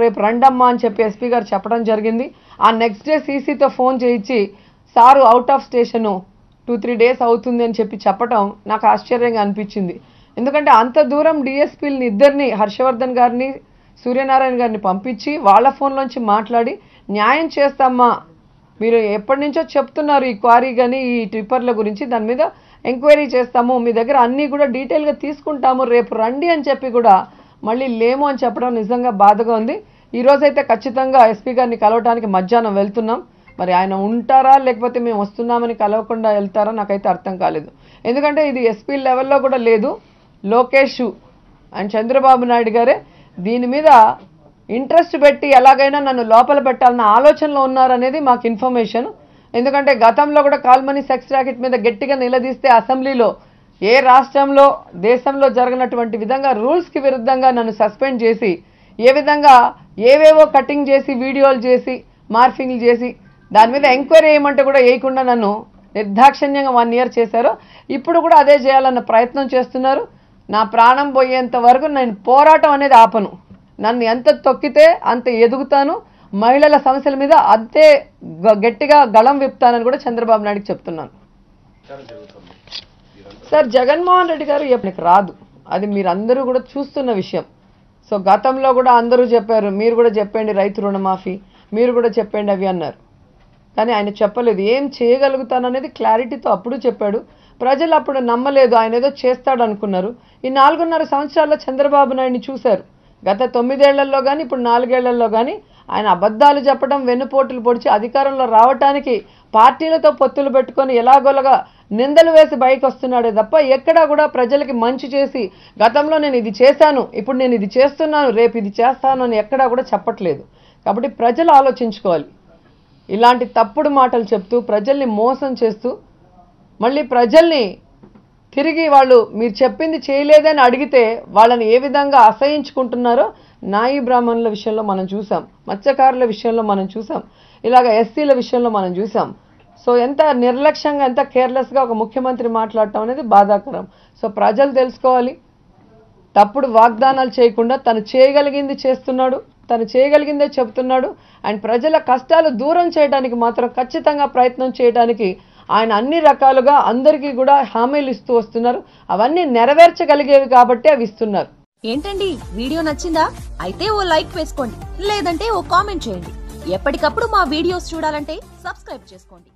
రేపు రండమ్మా అని చెప్పి ఎస్పీ గారు చెప్పడం జరిగింది. ఆ నెక్స్ట్ డే సీసీతో ఫోన్ చేయించి sir out of station 2-3 days అవుతుంది అని చెప్పి చెప్పడం నాకు ఆశ్చర్యంగా అనిపించింది. ఎందుకంటే అంత దూరం డిఎస్పీలని ఇద్దరిని, హర్షవర్ధన్ గారిని సూర్యనారాయణ గారిని పంపించి వాళ్ళ ఫోన్లోంచి మాట్లాడి న్యాయం చేస్తామా, మీరు ఎప్పటి నుంచో చెప్తున్నారు ఈ క్వారీ కానీ ఈ ట్రిప్పర్ల గురించి, దాని మీద ఎంక్వైరీ చేస్తాము, మీ దగ్గర అన్నీ కూడా డీటెయిల్గా తీసుకుంటాము, రేపు రండి అని చెప్పి కూడా మళ్ళీ లేము అని చెప్పడం నిజంగా బాధగా ఉంది. ఈరోజైతే ఖచ్చితంగా ఎస్పీ గారిని కలవటానికి మధ్యాహ్నం వెళ్తున్నాం. మరి ఆయన ఉంటారా లేకపోతే మేము వస్తున్నామని కలవకుండా వెళ్తారా నాకైతే అర్థం కాలేదు. ఎందుకంటే ఇది ఎస్పీ లెవెల్లో కూడా లేదు. లోకేష్ అండ్ చంద్రబాబు నాయుడు గారే దీని మీద ఇంట్రెస్ట్ పెట్టి ఎలాగైనా నన్ను లోపల పెట్టాలన్న ఆలోచనలో ఉన్నారనేది మాకు ఇన్ఫర్మేషన్. ఎందుకంటే గతంలో కూడా కాల్మనీ సెక్స్ ర్యాకెట్ మీద గట్టిగా నిలదీస్తే అసెంబ్లీలో ఏ రాష్ట్రంలో దేశంలో జరగనటువంటి విధంగా రూల్స్కి విరుద్ధంగా నన్ను సస్పెండ్ చేసి ఏ విధంగా ఏవేవో కటింగ్ చేసి వీడియోలు చేసి మార్ఫింగ్లు చేసి దాని మీద ఎంక్వైరీ చేయమంటే కూడా వేయకుండా నన్ను నిర్దాక్షిణ్యంగా 1 year చేశారు. ఇప్పుడు కూడా అదే చేయాలన్న ప్రయత్నం చేస్తున్నారు. నా ప్రాణం పోయేంత వరకు నేను పోరాటం అనేది ఆపను. నన్ను ఎంత తొక్కితే అంత ఎదుగుతాను. మహిళల సమస్యల మీద అంతే గట్టిగా గళం విప్పుతానని కూడా చంద్రబాబు నాయుడుకి చెప్తున్నాను. సార్ జగన్మోహన్ రెడ్డి గారు ఎప్పటికి రాదు, అది మీరందరూ కూడా చూస్తున్న విషయం. సో గతంలో కూడా అందరూ చెప్పారు, మీరు కూడా చెప్పండి రైతు రుణమాఫీ, మీరు కూడా చెప్పండి అవి అన్నారు. కానీ ఆయన చెప్పలేదు. ఏం చేయగలుగుతాననేది క్లారిటీతో అప్పుడు చెప్పాడు. ప్రజలు అప్పుడు నమ్మలేదు, ఆయన ఏదో చేస్తాడు అనుకున్నారు. ఈ 4.5 సంవత్సరాల్లో చంద్రబాబు నాయుడిని చూశారు. గత 9 ఏళ్లలో కానీ ఇప్పుడు 4 ఏళ్లలో కానీ ఆయన అబద్ధాలు చెప్పడం, వెన్నుపోటులు పొడిచి అధికారంలో రావటానికి పార్టీలతో పొత్తులు పెట్టుకొని ఎలాగోలాగా నిందలు వేసి బయటకు వస్తున్నాడే తప్ప ఎక్కడా కూడా ప్రజలకి మంచి చేసి గతంలో నేను ఇది చేశాను, ఇప్పుడు నేను ఇది చేస్తున్నాను, రేపు ఇది చేస్తాను అని ఎక్కడా కూడా చెప్పట్లేదు. కాబట్టి ప్రజలు ఆలోచించుకోవాలి. ఇలాంటి తప్పుడు మాటలు చెప్తూ ప్రజల్ని మోసం చేస్తూ మళ్ళీ ప్రజల్ని తిరిగి వాళ్ళు మీరు చెప్పింది చేయలేదని అడిగితే వాళ్ళని ఏ విధంగా అసహించుకుంటున్నారో నాయి బ్రాహ్మణుల విషయంలో మనం చూసాం, మత్స్యకారుల విషయంలో మనం చూసాం, ఇలాగ ఎస్సీల విషయంలో మనం చూసాం. సో ఎంత నిర్లక్ష్యంగా ఎంత కేర్లెస్గా ఒక ముఖ్యమంత్రి మాట్లాడటం అనేది బాధాకరం. సో ప్రజలు తెలుసుకోవాలి, తప్పుడు వాగ్దానాలు చేయకుండా తను చేయగలిగింది చేస్తున్నాడు, తను చేయగలిగిందే చెప్తున్నాడు. అండ్ ప్రజల కష్టాలు దూరం చేయడానికి మాత్రం ఖచ్చితంగా ప్రయత్నం చేయడానికి ఆయన అన్ని రకాలుగా అందరికీ కూడా హామీలు ఇస్తూ వస్తున్నారు. అవన్నీ నెరవేర్చగలిగేవి కాబట్టి అవి ఇస్తున్నారు. ఏంటండి వీడియో నచ్చిందా? అయితే ఓ లైక్ వేసుకోండి, లేదంటే ఓ కామెంట్ చేయండి. ఎప్పటికప్పుడు మా వీడియోస్ చూడాలంటే సబ్స్క్రైబ్ చేసుకోండి.